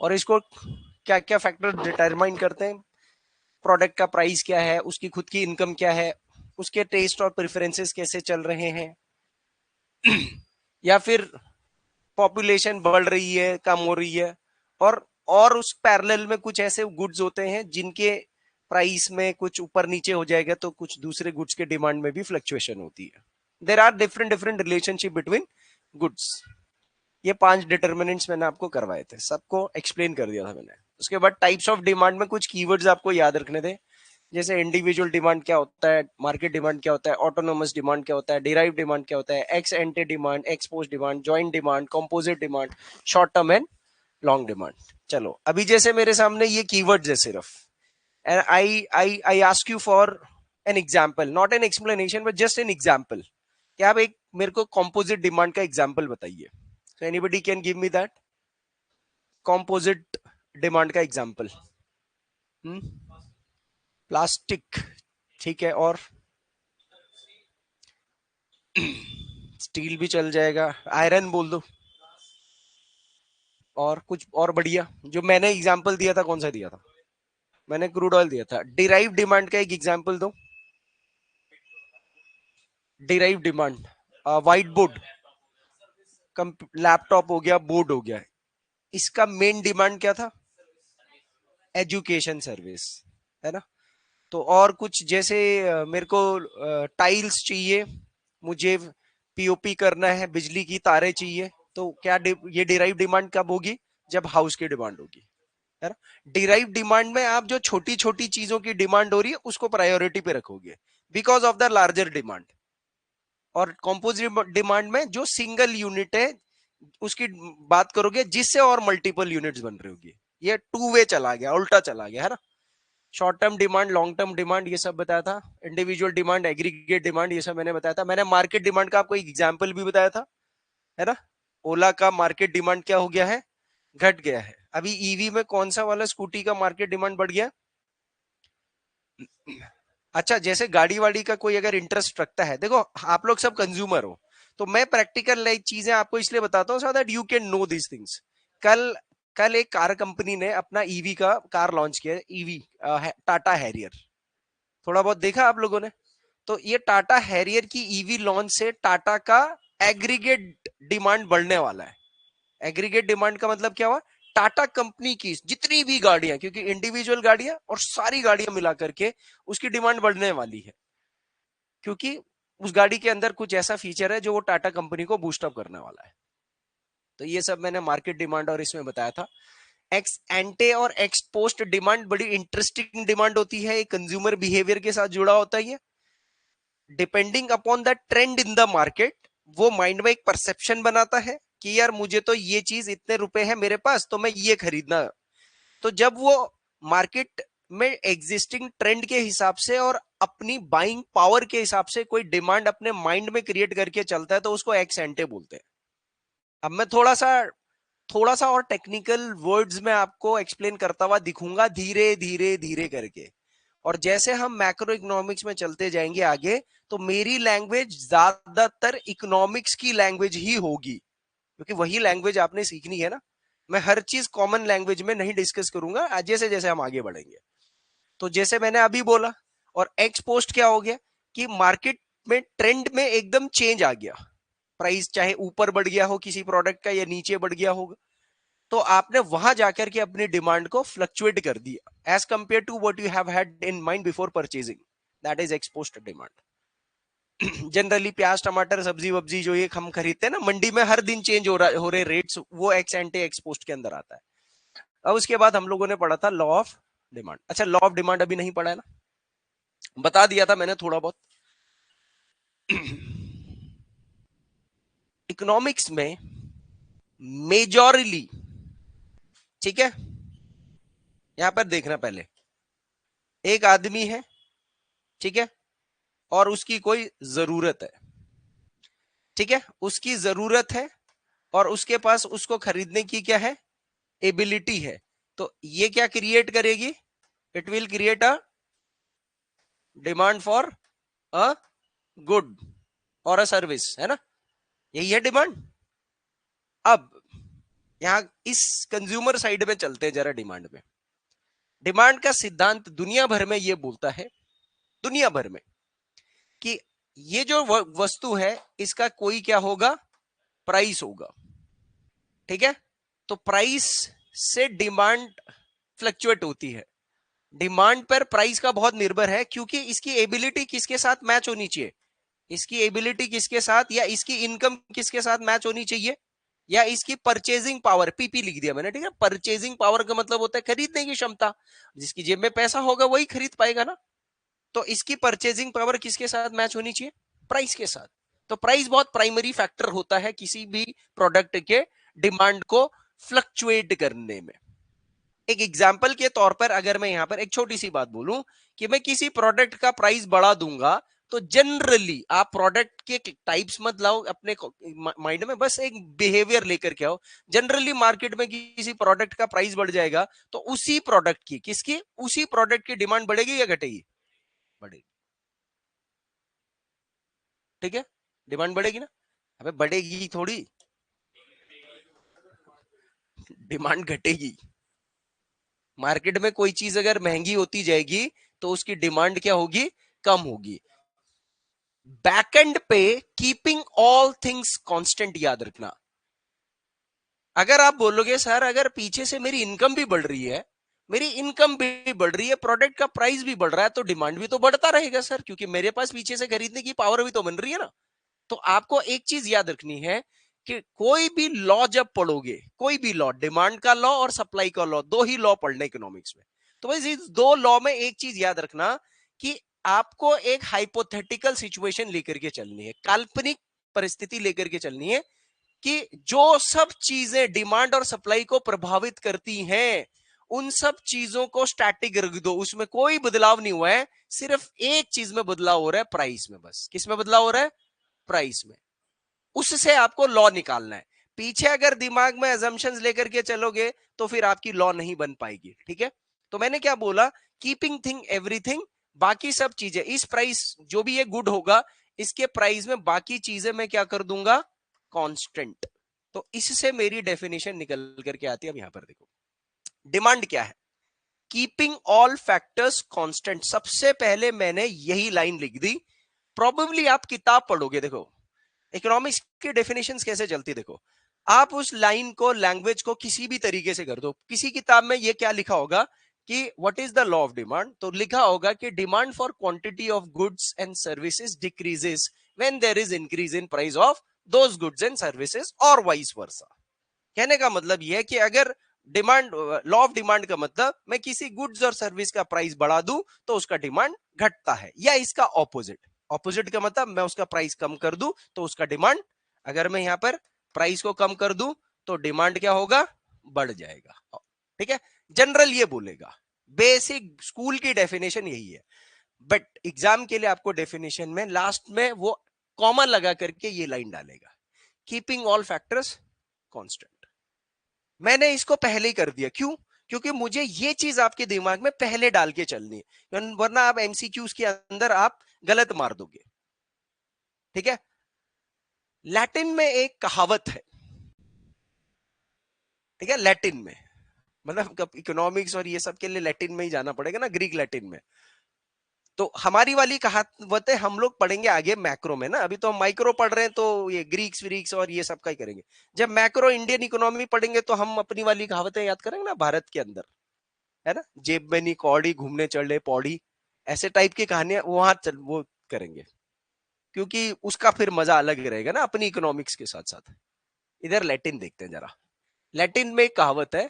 और इसको क्या क्या फैक्टर डिटरमाइन करते हैं? प्रोडक्ट का प्राइस क्या है, उसकी खुद की इनकम क्या है, उसके टेस्ट और प्रेफरेंसेस कैसे चल रहे हैं, या फिर पॉपुलेशन बढ़ रही है, कम हो रही है, और उस पैरेलल में कुछ ऐसे गुड्स होते हैं जिनके प्राइस में कुछ ऊपर नीचे हो जाएगा तो कुछ दूसरे गुड्स के डिमांड में भी फ्लक्चुएशन होती है। There are different different relationship between goods. ये 5 डिटर्मिनेंट्स मैंने आपको करवाए थे, सबको एक्सप्लेन कर दिया था मैंने। उसके बाद टाइप्स ऑफ डिमांड में कुछ कीवर्ड्स आपको याद रखने थे, जैसे इंडिविजुअल डिमांड क्या होता है, मार्केट डिमांड क्या होता है, ऑटोनोमस डिमांड क्या होता है, डिराइव डिमांड क्या होता है, x एंटे demand, x post demand, joint demand, composite demand, short term and long demand. चलो अभी जैसे मेरे सामने ये कीवर्ड्स है सिर्फ, and I ask you for an example, not an explanation but just an example, कि आप एक मेरे को कॉम्पोजिट डिमांड का एग्जाम्पल बताइए। So anybody can give me that composite demand का एग्जाम्पल? प्लास्टिक, ठीक है, और स्टील भी चल जाएगा, आयरन बोल दो, और कुछ और बढ़िया। जो मैंने एग्जांपल दिया था कौन सा दिया था? मैंने क्रूड ऑयल दिया था। डिराइव डिमांड का एक एग्जांपल दो। Derive demand, white board, laptop हो गया, बोर्ड हो गया, इसका मेन डिमांड क्या था? एजुकेशन सर्विस, है ना? तो और कुछ जैसे मेरे को टाइल्स चाहिए, मुझे पीओपी करना है, बिजली की तारें चाहिए, तो क्या ये डिराइव डिमांड कब होगी? जब हाउस की डिमांड होगी, है ना? डिराइव डिमांड में आप जो छोटी छोटी चीजों की डिमांड हो रही है उसको प्रायोरिटी पे रखोगे because of the larger demand. और कॉम्पोजिट डिमांड में जो सिंगल यूनिट है उसकी बात करोगे जिससे और मल्टीपल यूनिट्स बन रही होगी। ये टू वे चला गया, उल्टा चला गया, है ना? Short term demand, long term demand, ये सब बताया था। इंडिविजुअल डिमांड, एग्रीगेट डिमांड, ये सब मैंने बताया था। मैंने मार्केट डिमांड का आपको एग्जाम्पल भी बताया था, है ना? ओला का मार्केट डिमांड क्या हो गया है? घट गया है। अभी ईवी में कौन सा वाला स्कूटी का मार्केट डिमांड बढ़ गया? अच्छा, जैसे गाड़ी वाड़ी का कोई अगर इंटरेस्ट रखता है, देखो आप लोग सब कंज्यूमर हो, तो मैं प्रैक्टिकल लाइक चीजें आपको इसलिए बताता हूँ so that you can know this things. कल कल एक कार कंपनी ने अपना ईवी का कार लॉन्च किया, ईवी टाटा हैरियर। थोड़ा बहुत देखा आप लोगों ने? तो ये टाटा हैरियर की ईवी लॉन्च से टाटा का एग्रीगेट डिमांड बढ़ने वाला है। एग्रीगेट डिमांड का मतलब क्या हुआ? टाटा कंपनी की जितनी भी गाड़ियां, क्योंकि इंडिविजुअल गाड़ियां और सारी गाड़ियां मिला करके उसकी डिमांड बढ़ने वाली है, क्योंकि उस गाड़ी के अंदर कुछ ऐसा फीचर है जो वो टाटा कंपनी को बूस्टअप करने वाला है। तो ये सब मैंने मार्केट डिमांड और इसमें बताया था। एक्स एंटे और एक्स पोस्ट डिमांड बड़ी इंटरेस्टिंग डिमांड होती है, कंज्यूमर बिहेवियर के साथ जुड़ा होता है। Depending upon the trend in the market, वो माइंड में एक परसेप्शन बनाता है कि यार मुझे तो ये चीज इतने रुपए है मेरे पास तो मैं ये खरीदना। तो जब वो मार्केट में एग्जिस्टिंग ट्रेंड के हिसाब से और अपनी बाइंग पावर के हिसाब से कोई डिमांड अपने माइंड में क्रिएट करके चलता है तो उसको एक्स एंटे बोलते हैं। अब मैं थोड़ा सा और टेक्निकल वर्ड्स में आपको एक्सप्लेन करता हुआ दिखूंगा, धीरे धीरे धीरे करके। और जैसे हम मैक्रो इकोनॉमिक्स में चलते जाएंगे आगे, तो मेरी लैंग्वेज ज्यादातर इकोनॉमिक्स की लैंग्वेज ही होगी, क्योंकि वही लैंग्वेज आपने सीखनी है ना। मैं हर चीज कॉमन लैंग्वेज में नहीं डिस्कस करूंगा जैसे जैसे हम आगे बढ़ेंगे। तो जैसे मैंने अभी बोला, और एक्स पोस्ट क्या हो गया कि मार्केट में ट्रेंड में एकदम चेंज आ गया, प्राइस चाहे ऊपर बढ़ गया हो किसी प्रोडक्ट का या नीचे बढ़ गया होगा, तो आपने वहां जाकर के अपनी डिमांड को फ्लक्चुएट कर दिया as compare to what you have had in mind before purchasing. That is ex post demand. Generally प्याज टमाटर सब्जी वब्जी जो ये हम खरीदते हैं ना मंडी में, हर दिन चेंज हो रहे रेट्स, वो एक्स एंटे एक्सपोस्ट के अंदर आता है। अब उसके बाद हम लोगों ने पढ़ा था लॉ ऑफ डिमांड। अच्छा, लॉ ऑफ डिमांड अभी नहीं पढ़ा है ना? बता दिया था मैंने थोड़ा बहुत। इकोनॉमिक्स में मेजॉरिली, ठीक है, यहां पर देखना पहले, एक आदमी है, ठीक है, और उसकी कोई जरूरत है, ठीक है, उसकी जरूरत है और उसके पास उसको खरीदने की क्या है? एबिलिटी है। तो ये क्या क्रिएट करेगी? It will create a demand for a good और अ सर्विस, है ना? यही है डिमांड। अब यहां इस कंज्यूमर साइड में चलते हैं जरा, डिमांड में। डिमांड का सिद्धांत दुनिया भर में ये बोलता है, दुनिया भर में, कि ये जो वस्तु है इसका कोई क्या होगा, प्राइस होगा। ठीक है, तो प्राइस से डिमांड फ्लक्चुएट होती है। डिमांड पर प्राइस का बहुत निर्भर है, क्योंकि इसकी एबिलिटी किसके साथ मैच होनी चाहिए, इसकी एबिलिटी किसके साथ, या इसकी इनकम किसके साथ मैच होनी चाहिए, या इसकी परचेजिंग पावर, पीपी लिख दिया मैंने, ठीक है। परचेजिंग पावर का मतलब होता है खरीदने की क्षमता, जिसकी जेब में पैसा होगा वही खरीद पाएगा ना। तो इसकी परचेजिंग पावर किसके साथ मैच होनी चाहिए, प्राइस के साथ। तो प्राइस बहुत प्राइमरी फैक्टर होता है किसी भी प्रोडक्ट के डिमांड को फ्लक्चुएट करने में। एक एग्जाम्पल के तौर पर अगर मैं यहां पर एक छोटी सी बात बोलूं कि मैं किसी प्रोडक्ट का प्राइस बढ़ा दूंगा, तो जनरली आप प्रोडक्ट के टाइप्स मत लाओ अपने माइंड में, बस एक बिहेवियर लेकर के आओ। जनरली मार्केट में किसी प्रोडक्ट का प्राइस बढ़ जाएगा तो उसी प्रोडक्ट की, किसकी, उसी प्रोडक्ट की डिमांड बढ़ेगी या घटेगी, बढ़ेगी। ठीक है, डिमांड बढ़ेगी ना, अबे बढ़ेगी थोड़ी, डिमांड घटेगी। मार्केट में कोई चीज अगर महंगी होती जाएगी तो उसकी डिमांड क्या होगी, कम होगी। बैकएंड पे कीपिंग ऑल थिंग्स कांस्टेंट, याद रखना। अगर आप बोलोगे सर अगर पीछे से मेरी इनकम भी बढ़ रही है, मेरी इनकम भी बढ़ रही है, प्रोडक्ट का प्राइस भी बढ़ रहा है, तो डिमांड भी तो बढ़ता रहेगा सर, क्योंकि मेरे पास पीछे से खरीदने की पावर भी तो बन रही है ना। तो आपको एक चीज याद रखनी है कि कोई भी लॉ जब पढ़ोगे, कोई भी लॉ, डिमांड का लॉ और सप्लाई का लॉ, दो ही लॉ पढ़ने इकोनॉमिक्स में। तो भाई इस दो लॉ में एक चीज याद रखना कि आपको एक हाइपोथेटिकल सिचुएशन लेकर के चलनी है, काल्पनिक परिस्थिति लेकर के चलनी है कि जो सब चीजें डिमांड और सप्लाई को प्रभावित करती हैं, उन सब चीजों को स्टैटिक रख दो, उसमें कोई बदलाव नहीं हुआ है, सिर्फ एक चीज में बदलाव हो रहा है, प्राइस में। बस किस में बदलाव हो रहा है, प्राइस में। उससे आपको लॉ निकालना है। पीछे अगर दिमाग में अजम्पशंस लेकर के चलोगे तो फिर आपकी लॉ नहीं बन पाएगी। ठीक है, तो मैंने क्या बोला, कीपिंग थिंग एवरीथिंग, बाकी सब चीजें, इस प्राइस जो भी ये गुड होगा इसके प्राइस में बाकी चीजें मैं क्या कर दूंगा, कांस्टेंट। तो इससे मेरी डेफिनेशन निकल करके आती है। अब यहां पर देखो डिमांड क्या है, कीपिंग ऑल फैक्टर्स कांस्टेंट। सबसे पहले मैंने यही लाइन लिख दी। प्रोबेबली आप किताब पढ़ोगे, देखो इकोनॉमिक्स की डेफिनेशंस कैसे चलती, देखो आप उस लाइन को, लैंग्वेज को किसी भी तरीके से कर दो। किसी किताब में ये क्या लिखा होगा कि what is the law of demand, तो लिखा होगा कि demand for quantity of goods and services decreases when there is increase in price of those goods and services और वाइस वर्सा। कहने का मतलब यह है कि अगर डिमांड, लॉ ऑफ डिमांड का मतलब मैं किसी गुड्स और सर्विस का प्राइस बढ़ा दूं तो उसका डिमांड घटता है, या इसका ऑपोजिट। ऑपोजिट का मतलब मैं उसका प्राइस कम कर दूं तो उसका डिमांड, अगर मैं यहां पर प्राइस को कम कर दूं तो डिमांड क्या होगा, बढ़ जाएगा। ठीक है, जनरल ये बोलेगा, बेसिक स्कूल की डेफिनेशन यही है। बट एग्जाम के लिए आपको डेफिनेशन में लास्ट में वो कॉमा लगा करके ये लाइन डालेगा, कीपिंग ऑल फैक्टर्स कांस्टेंट। मैंने इसको पहले ही कर दिया, क्यों, क्योंकि मुझे ये चीज आपके दिमाग में पहले डाल के चलनी है, वरना आप एमसीक्यूज के अंदर आप गलत मार दोगे। ठीक है, लैटिन में एक कहावत है, ठीक है, लैटिन में, मतलब इकोनॉमिक्स और ये सब के लिए लैटिन में ही जाना पड़ेगा ना, ग्रीक लैटिन में। तो हमारी वाली कहावतें हम लोग पढ़ेंगे आगे मैक्रो में ना, अभी तो हम माइक्रो पढ़ रहे हैं, तो ये ग्रीक्स व्रीक्स और ये सब का ही करेंगे। जब मैक्रो इंडियन इकोनॉमी पढ़ेंगे तो हम अपनी वाली कहावतें याद करेंगे ना, भारत के अंदर, है ना, जेब में नहीं कौड़ी, घूमने चढ़े पौड़ी, ऐसे टाइप की कहानियां वहां वो करेंगे, क्योंकि उसका फिर मजा अलग रहेगा ना अपनी इकोनॉमिक्स के साथ साथ। इधर लैटिन देखते हैं जरा। लैटिन में एक कहावत है,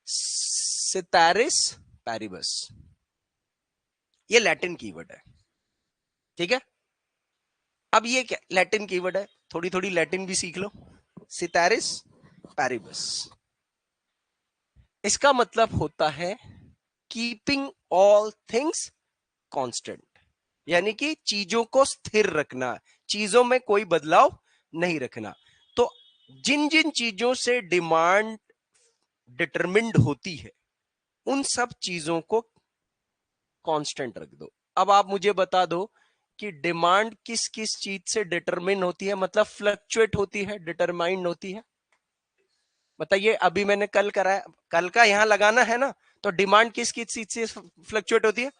सितारिस पैरिबस, ये लैटिन कीवर्ड है। ठीक है, अब ये क्या लैटिन कीवर्ड है, थोड़ी थोड़ी लैटिन भी सीख लो। सितारिस पैरिबस, इसका मतलब होता है कीपिंग ऑल थिंग्स कांस्टेंट, यानी कि चीजों को स्थिर रखना, चीजों में कोई बदलाव नहीं रखना। तो जिन जिन चीजों से डिमांड डिटरमिन्ड होती है उन सब चीजों को कांस्टेंट रख दो। अब आप मुझे बता दो कि डिमांड किस किस चीज से डिटरमिन होती है, मतलब फ्लक्चुएट होती है, डिटरमाइंड होती है। बताइए, अभी मैंने कल कराया, कल का यहाँ लगाना है ना, तो डिमांड किस किस चीज से फ्लक्चुएट होती है?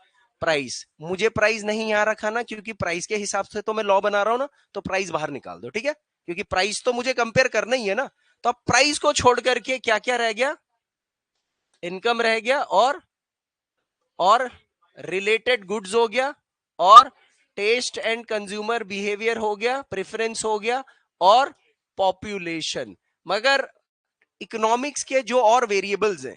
प्राइस। मुझे प्राइस नहीं यहाँ रखा ना, क्योंकि प्राइस के हिसाब से तो मैं लॉ बना रहा हूँ ना, तो प्राइस बाहर निकाल दो, ठीक है, क्योंकि प्राइस तो मुझे कंपेयर करना ही है ना। तो अब प्राइस को छोड़ करके क्या क्या रह गया? इनकम रह गया, और रिलेटेड गुड्स हो गया, और टेस्ट एंड कंज्यूमर बिहेवियर हो गया, प्रेफरेंस हो गया, और पॉपुलेशन। मगर इकोनॉमिक्स के जो और वेरिएबल्स हैं,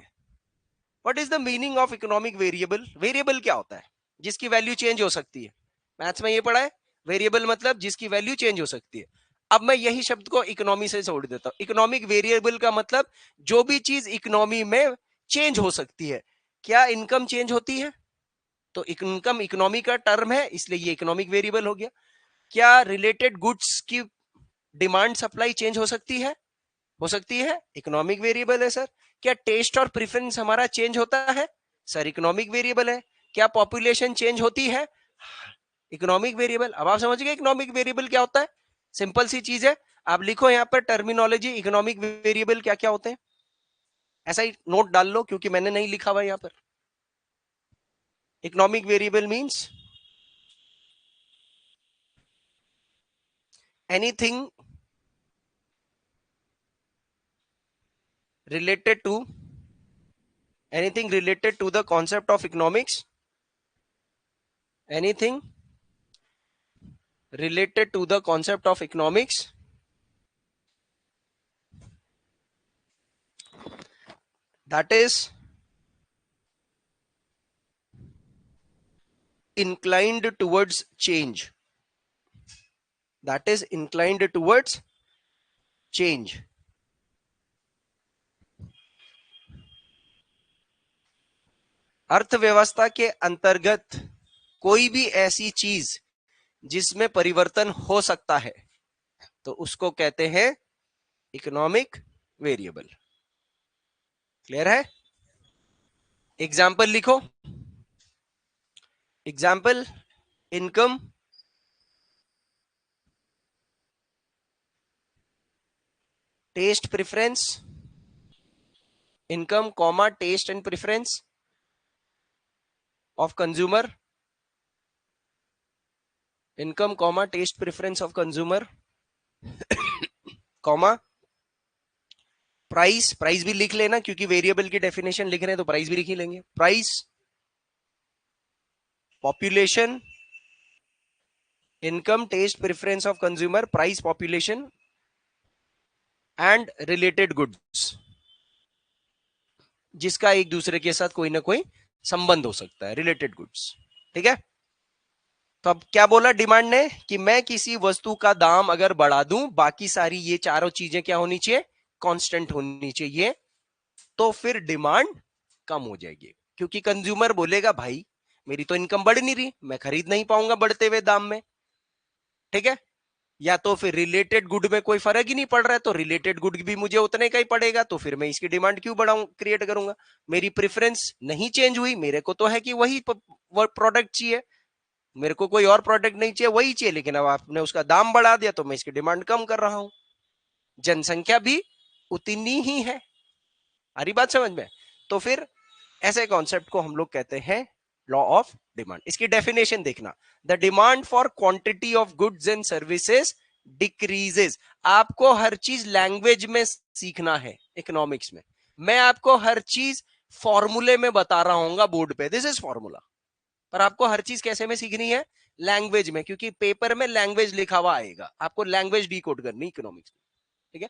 what is the meaning of economic variable? Variable क्या होता है? जिसकी वैल्यू चेंज हो सकती है। मैथ्स में ये पढ़ा है, वेरिएबल मतलब जिसकी वैल्यू चेंज हो सकती है। अब मैं यही शब्द को इकोनॉमी से जोड़ देता हूं। इकोनॉमिक वेरिएबल का मतलब जो भी चीज इकोनॉमी में चेंज हो सकती है। क्या इनकम चेंज होती है? तो इनकम इकोनॉमी का टर्म है, इसलिए ये इकोनॉमिक वेरिएबल हो गया। क्या रिलेटेड गुड्स की डिमांड सप्लाई चेंज हो सकती है? हो सकती है, इकोनॉमिक वेरिएबल है सर। क्या टेस्ट और प्रेफरेंस हमारा चेंज होता है? सर इकोनॉमिक वेरिएबल है। क्या पॉपुलेशन चेंज होती है? Economic variable. अब आप समझ गए इकोनॉमिक वेरिएबल क्या होता है? सिंपल सी चीज है। आप लिखो यहाँ पर टर्मिनोलॉजी, इकोनॉमिक वेरिएबल क्या क्या होते हैं, ऐसा ही नोट डाल लो, क्योंकि मैंने नहीं लिखा हुआ यहाँ पर। Economic variable means anything related to anything related to the concept of economics, anything related to the concept of economics that is inclined towards change, that is inclined towards change। अर्थव्यवस्था के अंतर्गत कोई भी ऐसी चीज जिसमें परिवर्तन हो सकता है, तो उसको कहते हैं इकोनॉमिक वेरिएबल। क्लियर है? एग्जाम्पल लिखो। Example, income, taste preference, income comma taste and preference of consumer, income comma taste preference of consumer, comma price. Price भी लिख लेना, क्योंकि वेरिएबल की डेफिनेशन लिख रहे हैं तो प्राइस भी लिख ही लेंगे। Price, population, income taste preference of consumer, price, population and related goods, जिसका एक दूसरे के साथ कोई ना कोई संबंध हो सकता है, रिलेटेड गुड्स। ठीक है? तो अब क्या बोला डिमांड ने कि मैं किसी वस्तु का दाम अगर बढ़ा दूं, बाकी सारी ये चारों चीजें क्या होनी चाहिए? कांस्टेंट होनी चाहिए, तो फिर डिमांड कम हो जाएगी। क्योंकि कंज्यूमर बोलेगा भाई मेरी तो इनकम बढ़ नहीं रही, मैं खरीद नहीं पाऊंगा बढ़ते हुए दाम में। ठीक है? या तो फिर रिलेटेड गुड में कोई फर्क ही नहीं पड़ रहा है, तो रिलेटेड गुड भी मुझे उतने का ही पड़ेगा, तो फिर मैं इसकी डिमांड क्यों बढ़ाऊं, क्रिएट करूंगा? मेरी प्रेफरेंस नहीं चेंज हुई, मेरे को तो है कि वही प्रोडक्ट चाहिए, मेरे को कोई और प्रोडक्ट नहीं चाहिए, वही चाहिए, लेकिन अब आपने उसका दाम बढ़ा दिया तो मैं इसकी डिमांड कम कर रहा हूं। जनसंख्या भी उतनी ही है। आ रही बात समझ में? तो फिर ऐसे कॉन्सेप्ट को हम लोग कहते हैं लॉ ऑफ डिमांड। इसकी डेफिनेशन देखना, the demand for quantity of goods and services decreases. आपको हर चीज लैंग्वेज में सीखना है इकोनॉमिक्स में। मैं आपको हर चीज फॉर्मूले में बता रहा हूँ बोर्ड पे, दिस इज फॉर्मूला, पर आपको हर चीज कैसे में सीखनी है? लैंग्वेज में, क्योंकि पेपर में लैंग्वेज लिखा हुआ आएगा, आपको लैंग्वेज डिकोड करनी इकोनॉमिक्स। ठीक है?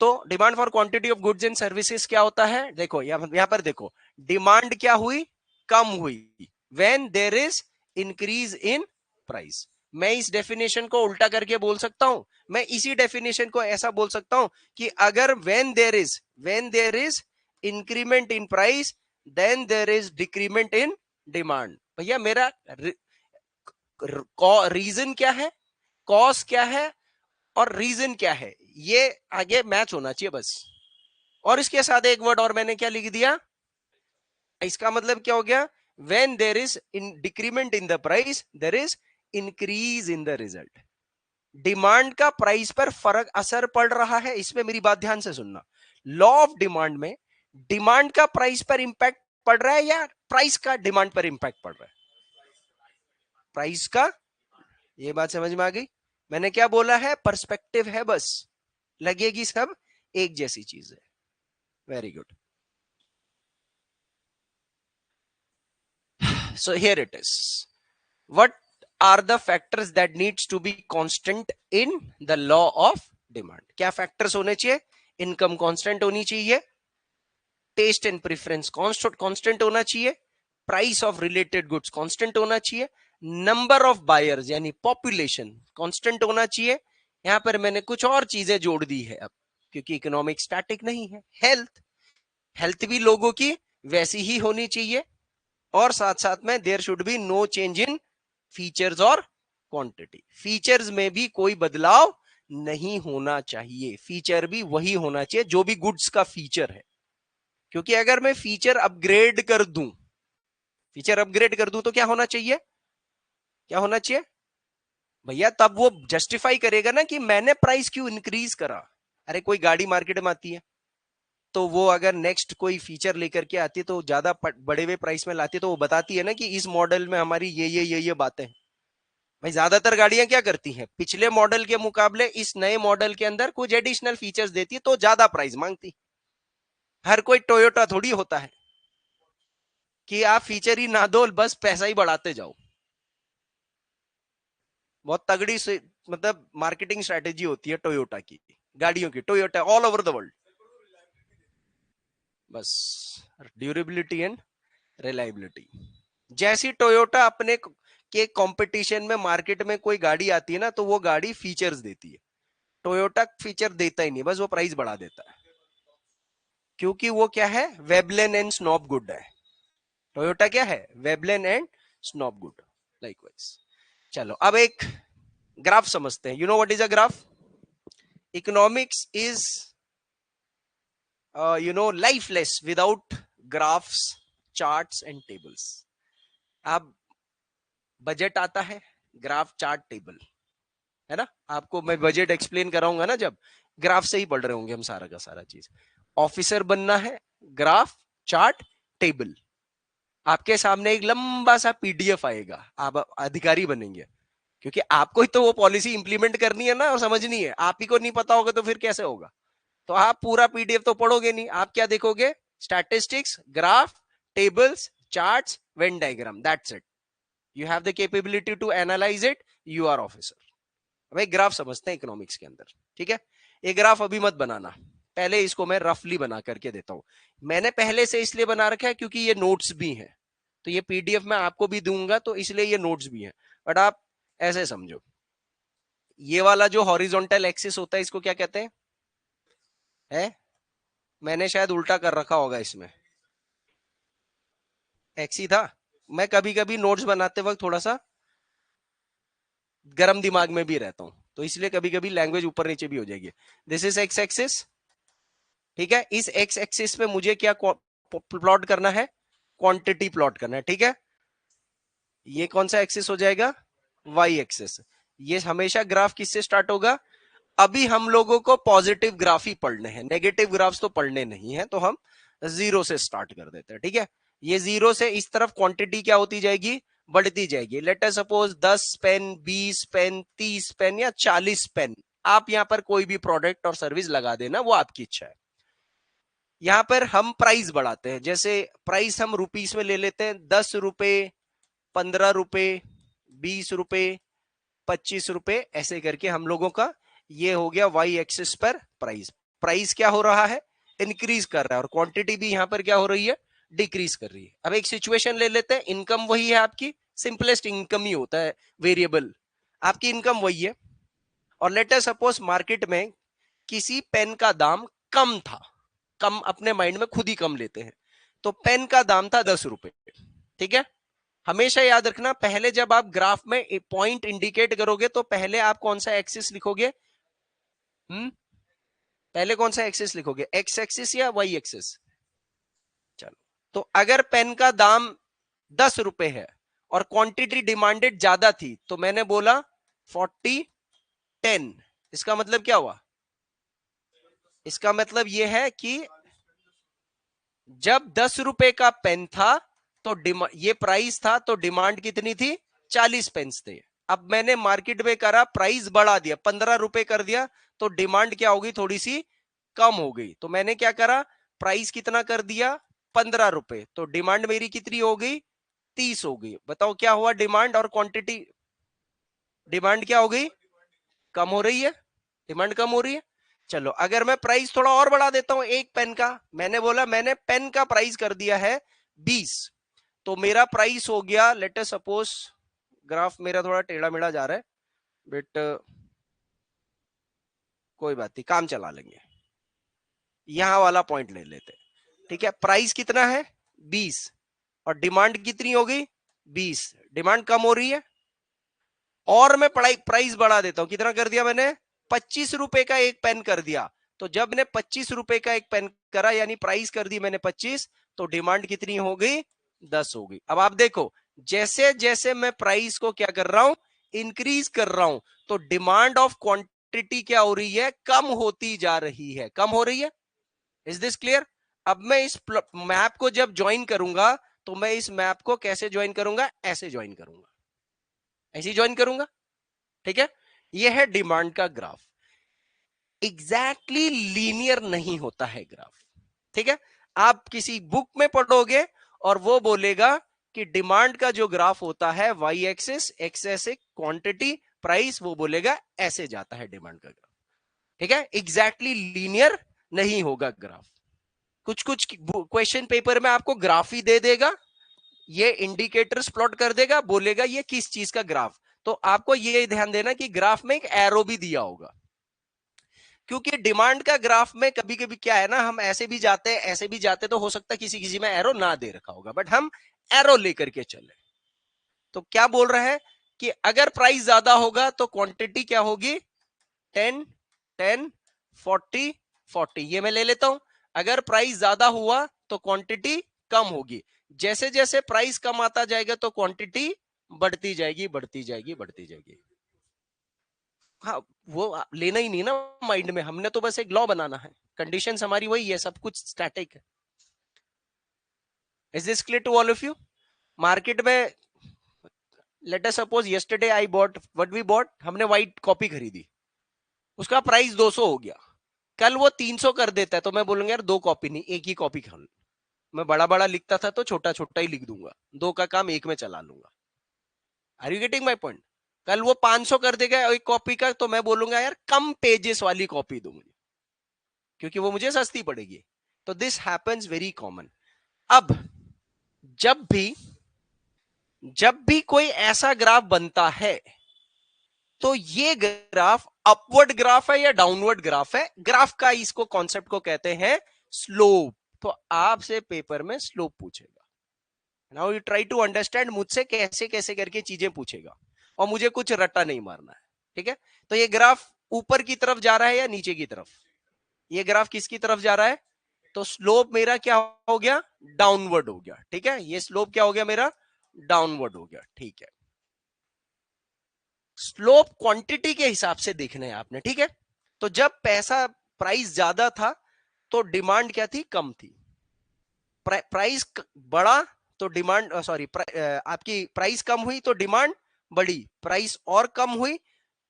तो demand for quantity of goods and services क्या होता है? देखो यहां पर देखो, डिमांड क्या हुई? कम हुई when there is increase in price. मैं इस डेफिनेशन को उल्टा करके बोल सकता हूं, मैं इसी डेफिनेशन को ऐसा बोल सकता हूं कि अगर when there is increment in price then there is decrement in demand. भैया मेरा रीजन क्या है, कॉज क्या है, और रीजन क्या है, ये आगे मैच होना चाहिए बस। और इसके साथ एक वर्ड और मैंने क्या लिख दिया, इसका मतलब क्या हो गया? When there is in decrement in the price there is increase in the result. Demand का प्राइस पर फर्क असर पड़ रहा है, इसमें मेरी बात ध्यान से सुनना। लॉ ऑफ डिमांड में डिमांड का प्राइस पर इंपैक्ट पड़ रहा है या प्राइस का डिमांड पर इंपैक्ट पड़ रहा है? प्राइस का। ये बात समझ में आ गई? मैंने क्या बोला है? पर्सपेक्टिव है बस, लगेगी सब एक जैसी चीज है। Very good. So here it is, what are the factors that needs to be constant in the law of demand? क्या फैक्टर्स होने चाहिए? इनकम कांस्टेंट होनी चाहिए, टेस्ट एंड प्रेफरेंस कांस्टेंट होना चाहिए, price of related goods constant होना चाहिए, number of buyers यानी पॉपुलेशन कांस्टेंट होना चाहिए। यहां पर मैंने कुछ और चीजें जोड़ दी है अब, क्योंकि इकोनॉमिक स्टैटिक नहीं है। हेल्थ, हेल्थ भी लोगों की वैसी ही होनी चाहिए, और साथ साथ में there should be no change in features और क्वांटिटी। फीचर्स में भी कोई बदलाव नहीं होना चाहिए, फीचर भी वही होना चाहिए जो भी गुड्स का फीचर है। क्योंकि अगर मैं फीचर अपग्रेड कर दूं तो क्या होना चाहिए? क्या होना चाहिए भैया? तब वो जस्टिफाई करेगा ना कि मैंने प्राइस क्यों इंक्रीज करा। अरे कोई गाड़ी मार्केट में आती है तो वो अगर नेक्स्ट कोई फीचर लेकर के आती है तो ज्यादा बड़े हुए प्राइस में लाती है, तो वो बताती है ना कि इस मॉडल में हमारी ये बातें हैं। भाई ज्यादातर गाड़ियां क्या करती हैं? पिछले मॉडल के मुकाबले इस नए मॉडल के अंदर कुछ एडिशनल फीचर्स देती है तो ज्यादा प्राइस मांगती। हर कोई टोयोटा थोड़ी होता है कि आप फीचर ही ना दो, बस पैसा ही बढ़ाते जाओ। बहुत तगड़ी से मतलब मार्केटिंग स्ट्रेटेजी होती है टोयोटा की, गाड़ियों की, Toyota all over the world. बस ड्यूरेबिलिटी एंड रिलायबिलिटी। जैसी टोयोटा अपने के कंपटीशन में मार्केट में कोई गाड़ी आती है ना, तो वो गाड़ी फीचर्स देती है। टोयोटा फीचर देता ही नहीं, बस वो प्राइस बढ़ा देता है, क्योंकि वो क्या है? वेबलेन एंड स्नॉप गुड है। टोयोटा क्या है? Veblen and snob good. Likewise चलो अब एक ग्राफ समझते हैं। You know what is a graph? Economics is lifeless without graphs, charts and tables. अब बजट आता है, ग्राफ चार्ट टेबल, है ना? आपको मैं बजट एक्सप्लेन कराऊंगा ना, जब ग्राफ से ही पढ़ रहे होंगे हम सारा का सारा चीज। ऑफिसर बनना है, ग्राफ चार्ट टेबल। आपके सामने एक लंबा सा पीडीएफ आएगा, आप अधिकारी बनेंगे, क्योंकि आपको ही तो वो पॉलिसी इंप्लीमेंट करनी है ना और समझनी है। आप ही को नहीं पता होगा तो फिर कैसे होगा? तो आप पूरा पीडीएफ तो पढ़ोगे नहीं, आप क्या देखोगे? Statistics, graph, tables, charts, Venn diagram, that's it. You have the capability to analyse it, you are officer. भाई ग्राफ समझते हैं इकोनॉमिक्स के अंदर, ठीक है? ये ग्राफ अभी मत बनाना, पहले इसको मैं रफली बना करके देता हूं। मैंने पहले से इसलिए बना रखा है क्योंकि ये नोट्स भी हैं, तो ये पीडीएफ मैं आपको भी दूंगा, तो इसलिए ये नोट्स भी हैं। बट आप ऐसे समझो, ये वाला जो हॉरिजॉन्टल एक्सिस होता है इसको क्या कहते हैं? है, मैंने शायद उल्टा कर रखा होगा, इसमें एक्स ही था। मैं कभी कभी नोट्स बनाते वक्त थोड़ा सा गर्म दिमाग में भी रहता हूं, तो इसलिए कभी कभी लैंग्वेज ऊपर नीचे भी हो जाएगी। दिस इज एक्स एक्सिस, ठीक है? इस एक्स एक्सिस पे मुझे क्या प्लॉट करना है? क्वांटिटी प्लॉट करना है, ठीक है? ये कौन सा एक्सिस हो जाएगा? Y axis. ये हमेशा ग्राफ किससे स्टार्ट होगा? अभी हम लोगों को पॉजिटिव ग्राफ ही पढ़ने हैं, नेगेटिव ग्राफ्स तो पढ़ने नहीं है, तो हम जीरो से स्टार्ट कर देते हैं, ठीक है? ये जीरो से इस तरफ क्वांटिटी क्या होती जाएगी? बढ़ती जाएगी। Let us suppose 10 pen, 20 pen, 30 pen या 40 पेन, आप यहां पर कोई भी प्रोडक्ट और सर्विस लगा देना, वो आपकी इच्छा है। यहां पर हम प्राइस बढ़ाते हैं, जैसे प्राइस हम रुपीस में ले लेते हैं, 10 रुपए, 15 रुपए, 20 रुपए, 25 रुपए, ऐसे करके हम लोगों का ये हो गया वाई एक्सिस पर प्राइस। प्राइस क्या हो रहा है? इंक्रीज कर रहा है, और क्वांटिटी भी यहां पर क्या हो रही है? डिक्रीज कर रही है। अब एक सिचुएशन ले लेते हैं, इनकम वही है आपकी, सिंपलेस्ट इनकम ही होता है वेरिएबल, आपकी इनकम वही है। और लेट अस सपोज मार्केट में किसी पेन का दाम कम था, कम अपने माइंड में खुद ही कम लेते हैं, तो पेन का दाम था 10 रुपए, ठीक है? हमेशा याद रखना, पहले जब आप ग्राफ में पॉइंट इंडिकेट करोगे तो पहले आप कौन सा एक्सिस लिखोगे? पहले कौन सा एक्सिस लिखोगे? एक्स एक्सिस या वाई एक्सिस? चलो, तो अगर पेन का दाम 10 रुपए है और क्वांटिटी डिमांडेड ज्यादा थी, तो मैंने बोला 40 10, इसका मतलब क्या हुआ? इसका मतलब ये है कि जब 10 रुपए का पेन था तो ये प्राइस था, तो डिमांड कितनी थी? 40 पेंस थे। अब मैंने मार्केट में करा, प्राइस बढ़ा दिया, 15 रुपए कर दिया, तो डिमांड क्या होगी? थोड़ी सी कम हो गई। तो मैंने क्या करा, प्राइस कितना कर दिया? 15 रुपए, तो डिमांड मेरी कितनी हो गई? 30 हो गई। बताओ क्या हुआ? डिमांड और क्वांटिटी, डिमांड क्या हो गई? कम हो रही है, डिमांड कम हो रही है। चलो अगर मैं प्राइस थोड़ा और बढ़ा देता हूं एक पेन का, मैंने बोला मैंने पेन का प्राइस कर दिया है 20, तो मेरा प्राइस हो गया, लेट अस सपोज, ग्राफ मेरा थोड़ा टेढ़ा मेढ़ा जा रहा है बट कोई बात नहीं, काम चला लेंगे। यहां वाला पॉइंट ले लेते, ठीक है। प्राइस कितना है? 20, और डिमांड कितनी हो गई? 20, डिमांड कम हो रही है, और मैं प्राइस बढ़ा देता हूं। कितना कर दिया मैंने? 25 रुपए का एक पेन कर दिया। तो जब मैंने 25 रुपए का एक पेन करा, यानी प्राइस कर दी मैंने 25, तो डिमांड कितनी हो गई? 10 हो गई। अब आप देखो, जैसे जैसे मैं प्राइस को क्या कर रहा हूं? इंक्रीज कर रहा हूं, तो डिमांड ऑफ क्वांटिटी क्या हो रही है? कम होती जा रही है, कम हो रही है। Is this clear? अब मैं इस मैप को जब ज्वाइन करूंगा, तो मैं इस मैप को कैसे ज्वाइन करूंगा? ऐसे ज्वाइन करूंगा, ऐसे ज्वाइन करूंगा, ठीक है। यह है डिमांड का ग्राफ। एग्जैक्टली लीनियर नहीं होता है ग्राफ, ठीक है। आप किसी बुक में पढ़ोगे और वो बोलेगा कि डिमांड का जो ग्राफ होता है Y axis, X axis quantity, price, वो बोलेगा ऐसे जाता है डिमांड का ग्राफ, ठीक है। एग्जैक्टली लीनियर नहीं होगा ग्राफ। कुछ कुछ क्वेश्चन पेपर में आपको ग्राफ ही दे देगा, ये इंडिकेटर्स प्लॉट कर देगा, बोलेगा ये किस चीज का ग्राफ। तो आपको ये ध्यान देना कि ग्राफ में एक एरो भी दिया होगा, क्योंकि डिमांड का ग्राफ में कभी कभी क्या है ना, हम ऐसे भी जाते हैं ऐसे भी जाते, तो हो सकता है किसी किसी में एरो ना दे रखा होगा, बट हम एरो लेकर के चले। तो क्या बोल रहा है कि अगर प्राइस ज्यादा होगा तो क्वांटिटी क्या होगी? 10 10 40 40, ये मैं ले लेता हूं। अगर प्राइस ज्यादा हुआ तो क्वांटिटी कम होगी। जैसे जैसे प्राइस कम आता जाएगा तो क्वांटिटी बढ़ती जाएगी, बढ़ती जाएगी, बढ़ती जाएगी। हाँ, वो लेना ही नहीं ना माइंड में, हमने तो बस एक लॉ बनाना है, कंडीशंस हमारी वही है, सब कुछ स्टैटिक है। Is this clear to all of you? Market में let us suppose yesterday I bought, what we bought, हमने व्हाइट कॉपी खरीदी, उसका प्राइस 200 हो गया। कल वो 300 कर देता है, तो मैं बोलूंगा यार दो कॉपी नहीं, एक ही कॉपी खा, मैं बड़ा बड़ा लिखता था तो छोटा छोटा ही लिख दूंगा, दो का काम एक में चला लूंगा। Are you getting my point? कल वो 500 कर देगा एक कॉपी का, तो मैं बोलूंगा यार कम पेजेस वाली कॉपी दो मुझे, क्योंकि वो मुझे सस्ती पड़ेगी। तो दिस हैपेंस वेरी कॉमन। अब जब भी जब भी कोई ऐसा ग्राफ बनता है, तो ये ग्राफ अपवर्ड ग्राफ है या डाउनवर्ड ग्राफ है? ग्राफ का इसको कॉन्सेप्ट को कहते हैं स्लोप। तो आपसे पेपर में स्लोप पूछेगा। Now you try to understand, मुझसे कैसे कैसे करके चीजें पूछेगा, और मुझे कुछ रट्टा नहीं मारना है, ठीक है। तो ये ग्राफ ऊपर की तरफ जा रहा है या नीचे की तरफ? ये ग्राफ किसकी तरफ जा रहा है? तो स्लोप मेरा क्या हो गया? डाउनवर्ड हो गया, ठीक है। ये स्लोप क्या हो गया मेरा? डाउनवर्ड हो गया, ठीक है। स्लोप क्वांटिटी के हिसाब से देखना है आपने, ठीक है। तो जब पैसा प्राइस ज्यादा था तो डिमांड क्या थी? कम थी। प्राइस बढ़ा तो डिमांड, सॉरी, आपकी प्राइस कम हुई तो डिमांड बढ़ी, प्राइस और कम हुई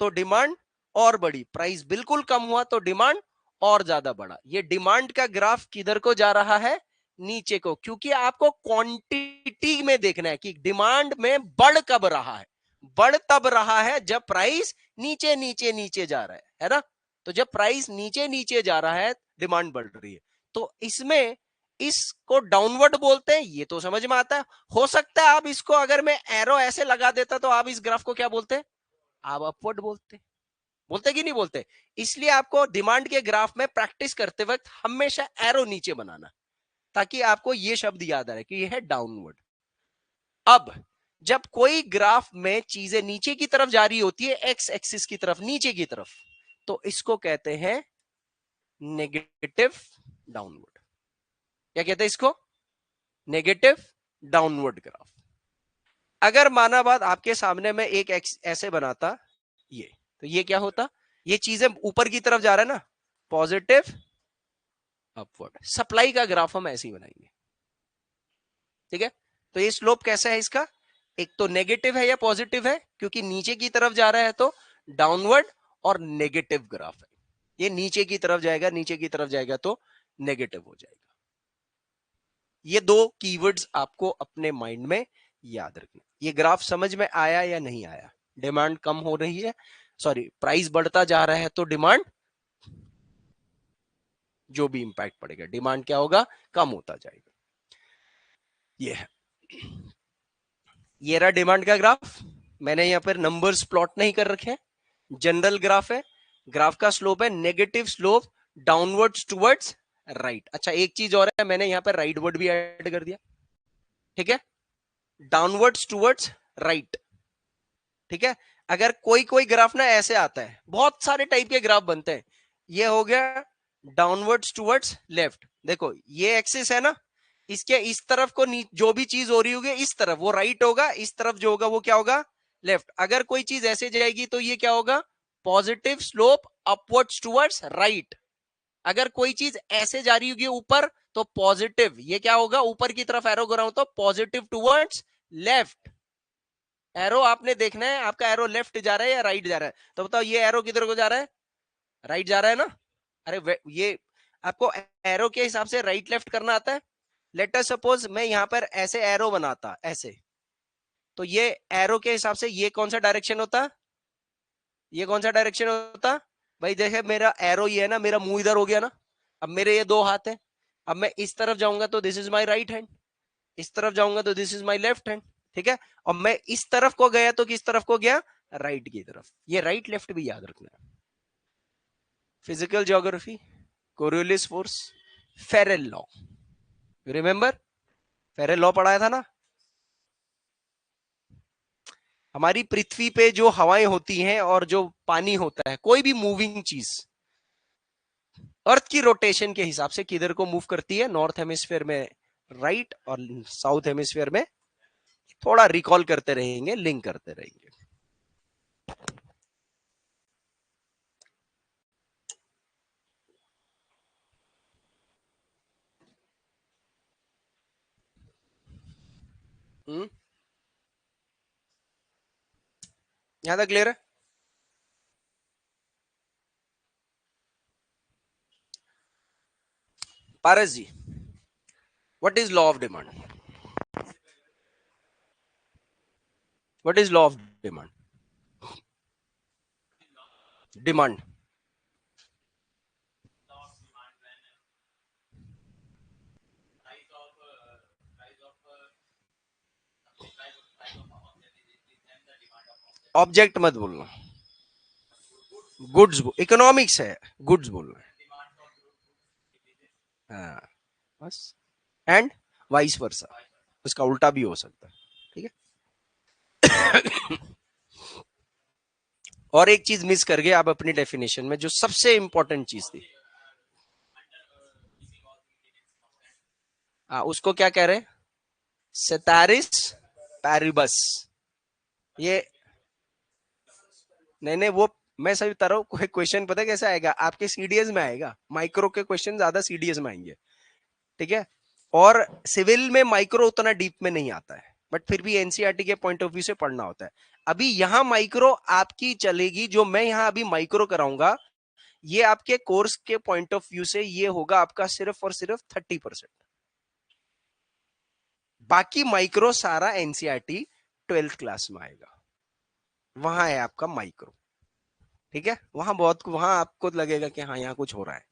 तो डिमांड और बढ़ी, प्राइस बिल्कुल कम हुआ तो डिमांड और ज्यादा बढ़ा। ये डिमांड का ग्राफ किधर को जा रहा है? नीचे को, क्योंकि आपको क्वांटिटी में देखना है कि डिमांड में बढ़ कब रहा है। बढ़ तब रहा है जब प्राइस नीचे नीचे नीचे जा रहा है ना। तो जब प्राइस नीचे नीचे जा रहा है, डिमांड बढ़ रही है। तो इसमें इसको डाउनवर्ड बोलते हैं, ये तो समझ में आता है। हो सकता है आप इसको, अगर मैं एरो ऐसे लगा देता तो आप इस ग्राफ को क्या बोलते? आप अपवर्ड बोलते। बोलते कि नहीं बोलते? इसलिए आपको डिमांड के ग्राफ में प्रैक्टिस करते वक्त हमेशा एरो नीचे बनाना, ताकि आपको यह शब्द याद आ रहे कि यह है डाउनवर्ड। अब जब कोई ग्राफ में चीजें नीचे की तरफ जा रही होती है, एक्स एक्सिस की तरफ, नीचे की तरफ, तो इसको कहते हैं नेगेटिव डाउनवर्ड। क्या कहते हैं इसको? Negative downward graph. अगर माना बात आपके सामने में एक एक्स ऐसे बनाता, ये, तो ये क्या होता? ये चीजें ऊपर की तरफ जा रहा है ना, पॉजिटिव अपवर्ड। सप्लाई का ग्राफ हम ऐसे ही बनाएंगे, ठीक है। तो ये स्लोप कैसा है इसका, एक तो नेगेटिव है या पॉजिटिव है, क्योंकि नीचे की तरफ जा रहा है तो डाउनवर्ड, और नेगेटिव ग्राफ है, ये नीचे की तरफ जाएगा, नीचे की तरफ जाएगा तो नेगेटिव हो जाएगा। ये दो कीवर्ड्स आपको अपने माइंड में याद रखना। ये ग्राफ समझ में आया या नहीं आया? डिमांड कम हो रही है, सॉरी प्राइस बढ़ता जा रहा है तो डिमांड, जो भी इंपैक्ट पड़ेगा डिमांड क्या होगा, कम होता जाएगा। ये है, ये रहा डिमांड का ग्राफ। मैंने यहां पर नंबर्स प्लॉट नहीं कर रखे, जनरल ग्राफ है। ग्राफ का स्लोप है negative slope, downwards towards right. अच्छा एक चीज और है, मैंने यहां पर राइट वर्ड भी ऐड कर दिया, ठीक है, डाउनवर्ड्स टुवर्ड्स राइट, ठीक है। अगर कोई कोई ग्राफ ना ऐसे आता है, बहुत सारे टाइप के ग्राफ बनते हैं, ये हो गया डाउनवर्ड्स टुवर्ड्स लेफ्ट, देखो ये एक्सिस है ना, इसके इस तरफ को जो भी चीज हो रही होगी इस तरफ वो राइट होगा, इस तरफ जो होगा वो क्या होगा, लेफ्ट। अगर कोई चीज ऐसे जाएगी तो ये क्या होगा, positive slope upwards towards right. अगर कोई चीज ऐसे जा रही होगी ऊपर तो पॉजिटिव, ये क्या होगा, ऊपर की तरफ एरो कर रहा हूं तो पॉजिटिव टुवर्ड्स लेफ्ट। एरो आपने देखना है, आपका एरो लेफ्ट जा रहा है या राइट जा रहा है, तो बताओ ये एरो किधर को जा रहा है, राइट जा रहा है ना। अरे ये आपको एरो के हिसाब से राइट लेफ्ट करना आता है। लेट अस सपोज मैं यहां पर ऐसे एरो बनाता ऐसे, तो ये एरो के हिसाब से ये कौन सा डायरेक्शन होता, ये कौन सा डायरेक्शन होता भाई, देखे मेरा एरो ये है ना, मेरा मुंह इधर हो गया ना, अब मेरे ये दो हाथ है, अब मैं इस तरफ जाऊंगा तो this is my right hand, इस तरफ जाऊंगा तो this is my left hand, ठीक है। और मैं इस तरफ को गया तो किस तरफ को गया, राइट की तरफ। ये राइट लेफ्ट भी याद रखना है। Physical geography, Coriolis force, Ferrel law, remember Ferrel law पढ़ाया था ना। हमारी पृथ्वी पे जो हवाएं होती हैं और जो पानी होता है, कोई भी मूविंग चीज अर्थ की रोटेशन के हिसाब से किधर को मूव करती है, नॉर्थ हेमिस्फीयर में राइट और साउथ हेमिस्फीयर में, थोड़ा रिकॉल करते रहेंगे, लिंक करते रहेंगे। यहां तक क्लियर है? Paras ji, what is law of demand? What is law of demand? Demand, object मत बोलना, गुड्स, इकोनॉमिक्स है, गुड्स बोलना है। हाँ बस, एंड वाइस वर्सा, उसका उल्टा भी हो सकता है, ठीक है। और एक चीज मिस कर गए आप अपनी डेफिनेशन में, जो सबसे इंपॉर्टेंट चीज थी। उसको क्या कह रहे हैं, सेटारिस पैरिबस। ये नहीं नहीं, वो मैं सही बता रहा हूँ, कोई क्वेश्चन पता है कैसे आएगा आपके सीडीएस में आएगा, माइक्रो के क्वेश्चन ज्यादा सीडीएस में आएंगे, ठीक है। और सिविल में माइक्रो उतना डीप में नहीं आता है, बट फिर भी एनसीईआरटी के पॉइंट ऑफ व्यू से पढ़ना होता है। अभी यहां माइक्रो आपकी चलेगी, जो मैं यहां अभी माइक्रो कराऊंगा, ये आपके कोर्स के पॉइंट ऑफ व्यू से ये होगा आपका सिर्फ और सिर्फ 30%। बाकी माइक्रो सारा एनसीईआरटी 12th क्लास में आएगा, वहां है आपका माइक्रो, ठीक है। वहां बहुत, वहां आपको लगेगा कि हाँ यहाँ कुछ हो रहा है,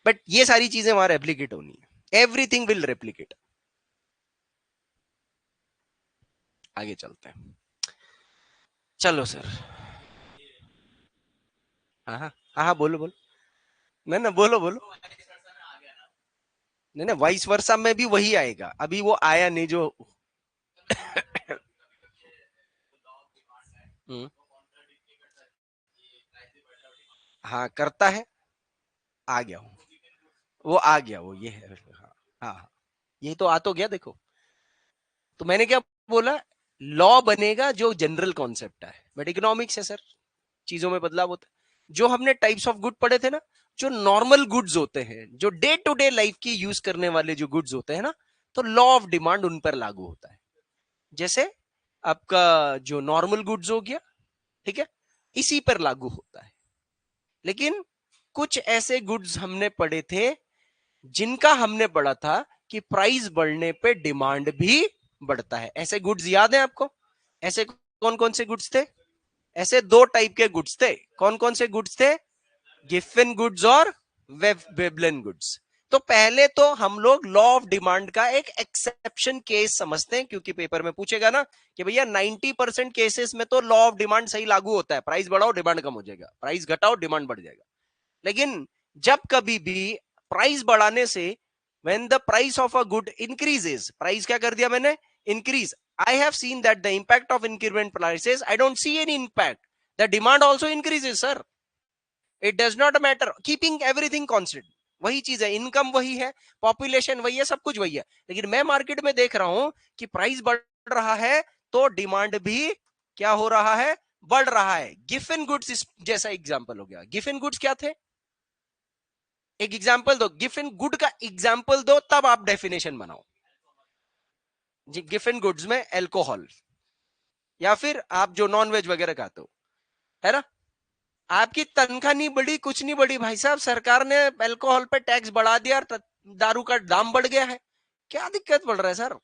बट ये सारी चीजें वहां रेप्लीकेट होनी है, एवरीथिंग विल रेप्लीकेट। आगे चलते हैं, चलो सर। हाँ हाँ हाँ हाँ, बोलो बोलो, नहीं ना बोलो बोलो, नहीं ना वाइस वर्सा में भी वही आएगा, अभी वो आया नहीं जो। हम्म, हाँ करता है, आ गया हूँ, वो आ गया, वो ये है, हाँ हाँ हाँ, ये तो आ तो गया देखो। तो मैंने क्या बोला, लॉ बनेगा जो जनरल कॉन्सेप्ट है, बट इकोनॉमिक्स है सर, चीजों में बदलाव होता है। जो हमने टाइप्स ऑफ गुड पढ़े थे ना, जो नॉर्मल गुड्स होते हैं, जो डे टू डे लाइफ की यूज करने वाले जो गुड्स होते हैं ना, तो लॉ ऑफ डिमांड उन पर लागू होता है। जैसे आपका जो नॉर्मल गुड्स हो गया, ठीक है, इसी पर लागू होता है। लेकिन कुछ ऐसे गुड्स हमने पढ़े थे जिनका हमने पढ़ा था कि प्राइस बढ़ने पे डिमांड भी बढ़ता है। ऐसे गुड्स याद है आपको? ऐसे कौन कौन से गुड्स थे? ऐसे दो टाइप के गुड्स थे। कौन कौन से गुड्स थे? गिफिन गुड्स और वेबलन गुड्स। तो पहले तो हम लोग लॉ ऑफ डिमांड का एक एक्सेप्शन केस समझते हैं, क्योंकि पेपर में पूछेगा ना कि भैया 90% केसेस में तो लॉ ऑफ डिमांड सही लागू होता है, प्राइस बढ़ाओ डिमांड कम हो जाएगा, प्राइस घटाओ डिमांड बढ़ जाएगा। लेकिन जब कभी भी प्राइस बढ़ाने से, when the price of a good increases, price क्या कर दिया मैंने? Increase. I have seen that the impact of increment prices, I don't see any impact. The demand also increases, sir. It does not matter, keeping everything constant. वही चीज है, income वही है, population वही है, सब कुछ वही है। लेकिन मैं मार्केट में देख रहा हूं कि प्राइस बढ़ रहा है तो डिमांड भी क्या हो रहा है? बढ़ रहा है। गिफिन गुड्स जैसा एग्जांपल हो गया। गिफिन गुड्स क्या थे? एक एग्जांपल दो, गिफिन गुड का एग्जांपल दो, तब आप डेफिनेशन बनाओ। गिफिन गुड्स में एल्कोहल, या फिर आप जो नॉन वेज वगैरह खाते हो, है ना? आपकी तनख्वाह नहीं बढ़ी, कुछ नहीं बढ़ी भाई साहब, सरकार ने अल्कोहल पे टैक्स बढ़ा दिया, दारू का दाम बढ़ गया है, क्या दिक्कत पड़ रहा है सर?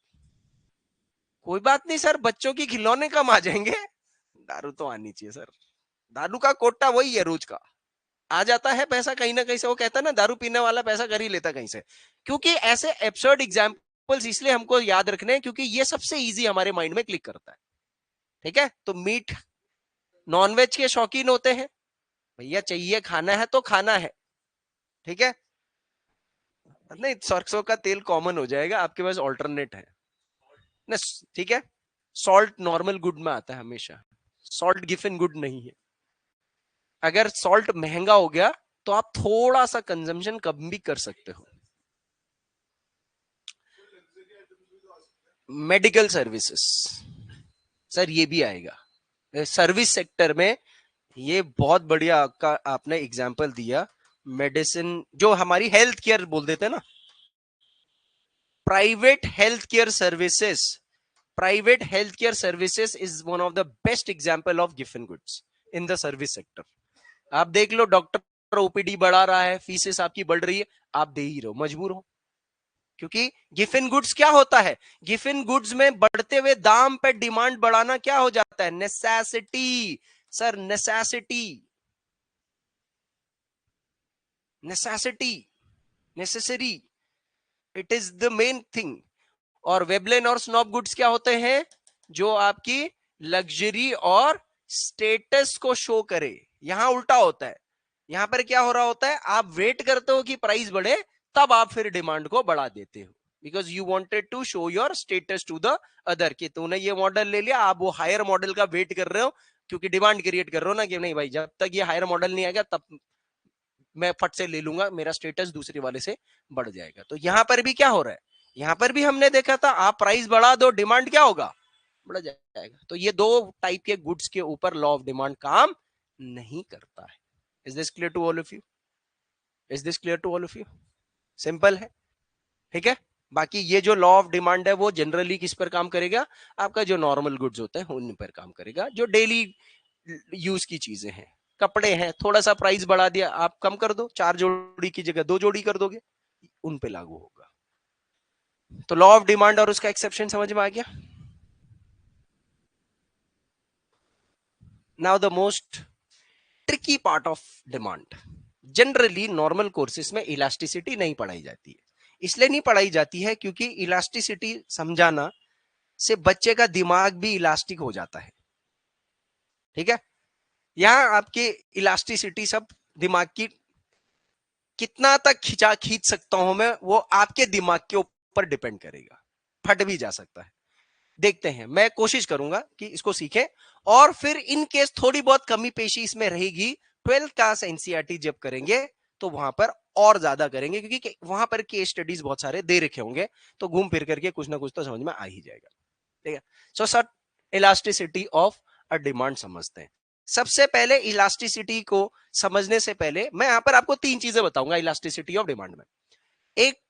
कोई बात नहीं सर, बच्चों की खिलौने कम आ जाएंगे, दारू तो आनी चाहिए सर। दारू का कोटा वही है, रोज का आ जाता है पैसा कहीं ना कहीं से। वो कहता है ना, दारू पीने वाला पैसा कर ही लेता कहीं से। क्योंकि ऐसे एब्सर्ड एग्जांपल्स इसलिए हमको याद रखने हैं क्योंकि ये सबसे इजी हमारे माइंड में क्लिक करता है। ठीक है, तो मीट, नॉनवेज के शौकीन होते हैं, भैया चाहिए खाना है तो खाना है, ठीक है, नहीं सरसों का तेल कॉमन हो जाएगा, आपके पास ऑल्टरनेट है ना, ठीक है। सॉल्ट नॉर्मल गुड में आता है हमेशा, सॉल्ट गिफिन गुड नहीं है। अगर सॉल्ट महंगा हो गया तो आप थोड़ा सा कंजम्पशन कम भी कर सकते हो। मेडिकल सर्विसेज, सर ये भी आएगा सर्विस सेक्टर में। ये बहुत बढ़िया आपका आपने एग्जांपल दिया। मेडिसिन, जो हमारी हेल्थ केयर बोल देते हैं ना, private health care services, private healthcare services is one of the best example of given goods in the service sector। आप देख लो, डॉक्टर ओपीडी बढ़ा रहा है, फीसेस आपकी बढ़ रही है, आप दे ही रहो, मजबूर हो। क्योंकि गिफिन गुड्स क्या होता है? गिफिन गुड्स में बढ़ते हुए दाम पे डिमांड बढ़ाना क्या हो जाता है? Necessity. Sir necessity, necessity, necessary, it is the main thing. और वेबलेन और स्नॉब गुड्स क्या होते हैं? जो आपकी लग्जरी और स्टेटस को शो करे। यहां उल्टा होता है, यहां पर क्या हो रहा होता है? आप वेट करते हो कि प्राइस बढ़े, तब आप फिर डिमांड को बढ़ा देते हो, because you wanted to show your status to the other, कि तूने ये मॉडल ले लिया, आप वो हायर मॉडल का वेट कर रहे हो, क्योंकि डिमांड क्रिएट कर रहे हो ना, कि नहीं भाई जब तक ये हायर मॉडल नहीं आएगा तब मैं फट से ले लूंगा, मेरा स्टेटस दूसरे वाले से बढ़ जाएगा। तो यहां पर भी क्या हो रहा है? यहां पर भी हमने देखा था, आप प्राइस बढ़ा दो, डिमांड क्या होगा? बढ़ जाएगा। तो ये दो टाइप के गुड्स के ऊपर लॉ ऑफ डिमांड काम नहीं करता है। Is this clear to all of you? Is this clear to all of you? Simple है, ठीक है। बाकी ये जो लॉ ऑफ डिमांड है वो जनरली किस पर काम करेगा? आपका जो नॉर्मल गुड्स होते हैं उन पर काम करेगा, जो डेली यूज की चीजें हैं, कपड़े हैं, थोड़ा सा प्राइस बढ़ा दिया, आप कम कर दो, 4 जोड़ी की जगह 2 जोड़ी कर दोगे, उन पे लागू होगा। तो लॉ ऑफ डिमांड और उसका एक्सेप्शन समझ में आ गया। Now the most tricky part of demand. Generally normal courses में इलास्टिसिटी नहीं पढ़ाई जाती है। इसलिए नहीं पढ़ाई जाती है क्योंकि इलास्टिसिटी समझाना से बच्चे का दिमाग भी इलास्टिक हो जाता है, ठीक है। यहां आपके इलास्टिसिटी सब दिमाग की कितना तक खींच सकता हूं मैं, वो आपके दिमाग के ऊपर डिपेंड करेगा, फट भी जा सकता है। देखते हैं, मैं कोशिश करूंगा कि इसको सीखें, और फिर इन केस थोड़ी बहुत कमी पेशी इसमें रहेगी, 12th क्लास एनसीईआरटी जब करेंगे तो वहां पर और ज्यादा करेंगे, क्योंकि वहां पर केस स्टडीज बहुत सारे दे रखे होंगे, तो घूम फिर करके कुछ ना कुछ तो समझ में आ ही जाएगा, ठीक है। So sir, elasticity of a demand समझते हैं। सबसे पहले इलास्टिसिटी को समझने से पहले मैं यहां पर आपको तीन चीजें बताऊंगा इलास्टिसिटी ऑफ डिमांड में। एक,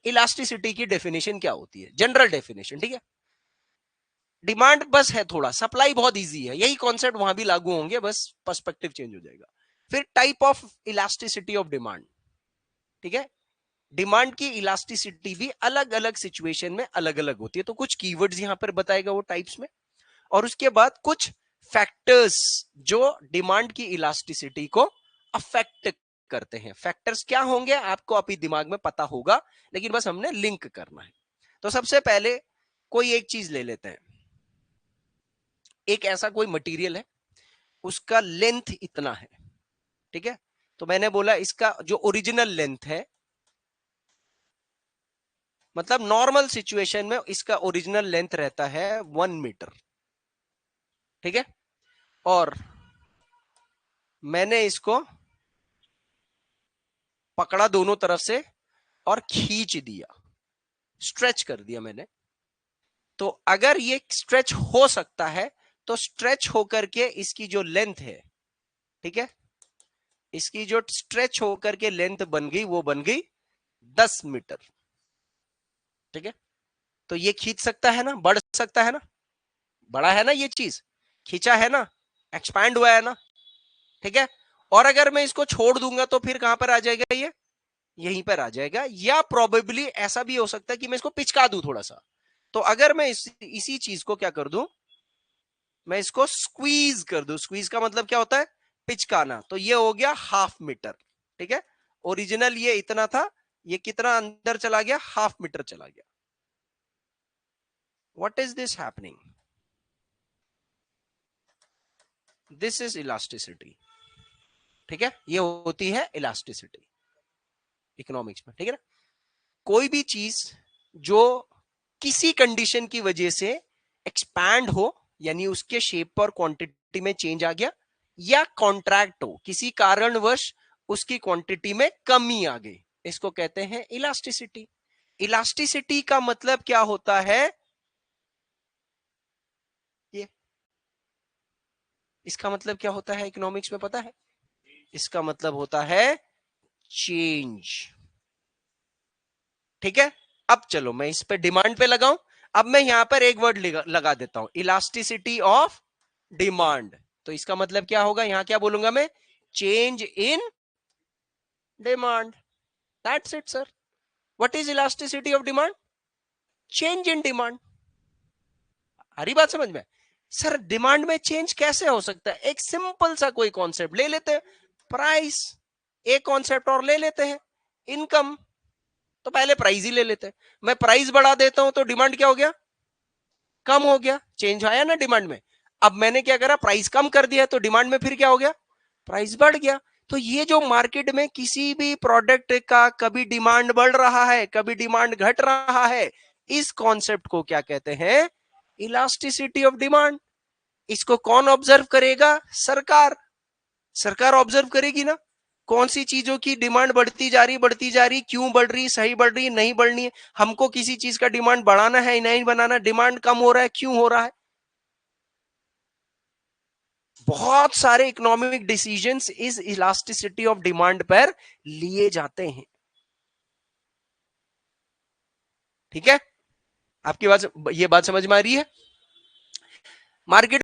इलास्टिसिटी की डेफिनेशन क्या होती है, जनरल डेफिनेशन, ठीक है। डिमांड बस है थोड़ा, सप्लाई बहुत इजी है, यही कॉन्सेप्ट वहां भी लागू होंगे, बस पर्सपेक्टिव चेंज हो जाएगा। फिर type of elasticity of demand, ठीक है। डिमांड की इलास्टिसिटी भी अलग अलग सिचुएशन में अलग अलग होती है, तो कुछ कीवर्ड्स यहां पर बताएगा वो टाइप्स में। और उसके बाद कुछ फैक्टर्स जो डिमांड की इलास्टिसिटी को अफेक्ट करते हैं। फैक्टर्स क्या होंगे आपको अभी दिमाग में पता होगा, लेकिन बस हमने लिंक करना है। तो सबसे पहले कोई एक चीज ले लेते हैं। एक ऐसा कोई मटेरियल है, उसका लेंथ इतना है, ठीक है। तो मैंने बोला इसका जो ओरिजिनल लेंथ है, मतलब नॉर्मल सिचुएशन में इसका ओरिजिनल लेंथ रहता है 1 मीटर, ठीक है। और मैंने इसको पकड़ा दोनों तरफ से और खींच दिया, स्ट्रेच कर दिया मैंने। तो अगर ये स्ट्रेच हो सकता है तो स्ट्रेच होकर के इसकी जो लेंथ है, ठीक है, इसकी जो स्ट्रेच होकर के लेंथ बन गई वो बन गई 10 मीटर, ठीक है। तो ये खींच सकता है ना, बढ़ सकता है ना, बड़ा है ना ये चीज, खींचा है ना, एक्सपैंड हुआ है ना, ठीक है। और अगर मैं इसको छोड़ दूंगा तो फिर कहां पर आ जाएगा, ये यहीं पर आ जाएगा। या प्रोबेबली ऐसा भी हो सकता है कि मैं इसको पिचका दूं थोड़ा सा। तो अगर मैं इसी चीज को क्या कर दूं, मैं इसको स्क्वीज कर दूं। स्क्वीज का मतलब क्या होता है, पिचकाना। तो ये हो गया 1/2 मीटर, ठीक है। ओरिजिनल ये इतना था, ये कितना अंदर चला गया, 1/2 मीटर चला गया। What is this happening, this is elasticity, ठीक है। ये होती है इलास्टिसिटी इकोनॉमिक्स में, ठीक है ना। कोई भी चीज जो किसी कंडीशन की वजह से एक्सपैंड हो, यानी उसके शेप और क्वांटिटी में चेंज आ गया, या कॉन्ट्रैक्ट हो, किसी कारणवश उसकी क्वांटिटी में कमी आ गई, इसको कहते हैं इलास्टिसिटी। इलास्टिसिटी का मतलब क्या होता है, ये इसका मतलब क्या होता है इकोनॉमिक्स में पता है, इसका मतलब होता है चेंज, ठीक है। अब चलो मैं इस पे डिमांड पे लगाऊं। अब मैं यहां पर एक वर्ड लगा देता हूं, इलास्टिसिटी ऑफ डिमांड। तो इसका मतलब क्या होगा, यहां क्या बोलूंगा मैं, change in demand. That's it sir. What is elasticity of demand, change in demand. Hari बात समझ में। सर डिमांड में चेंज कैसे हो सकता है, एक सिंपल सा कोई कॉन्सेप्ट ले लेते हैं, प्राइस। एक कॉन्सेप्ट और ले लेते हैं, इनकम। तो पहले प्राइस ही ले लेते हैं। मैं प्राइस बढ़ा देता हूं तो डिमांड क्या हो गया, कम हो गया, चेंज आया ना डिमांड में। अब मैंने क्या करा, प्राइस कम कर दिया, तो डिमांड में फिर क्या हो गया, प्राइस बढ़ गया। तो ये जो मार्केट में किसी भी प्रोडक्ट का कभी डिमांड बढ़ रहा है, कभी डिमांड घट रहा है, इस कॉन्सेप्ट को क्या कहते हैं, इलास्टिसिटी ऑफ डिमांड। इसको कौन ऑब्जर्व करेगा, सरकार। सरकार ऑब्जर्व करेगी ना, कौन सी चीजों की डिमांड बढ़ती जा रही, क्यों बढ़ रही, सही बढ़ रही, नहीं बढ़नी है, हमको किसी चीज का डिमांड बढ़ाना है नहीं बनाना, डिमांड कम हो रहा है, क्यों हो रहा है। बहुत सारे इकोनॉमिक डिसीजंस इस इलास्टिसिटी ऑफ डिमांड पर लिए जाते हैं, ठीक है। आपकी बात, ये बात समझ में आ रही है। मार्केट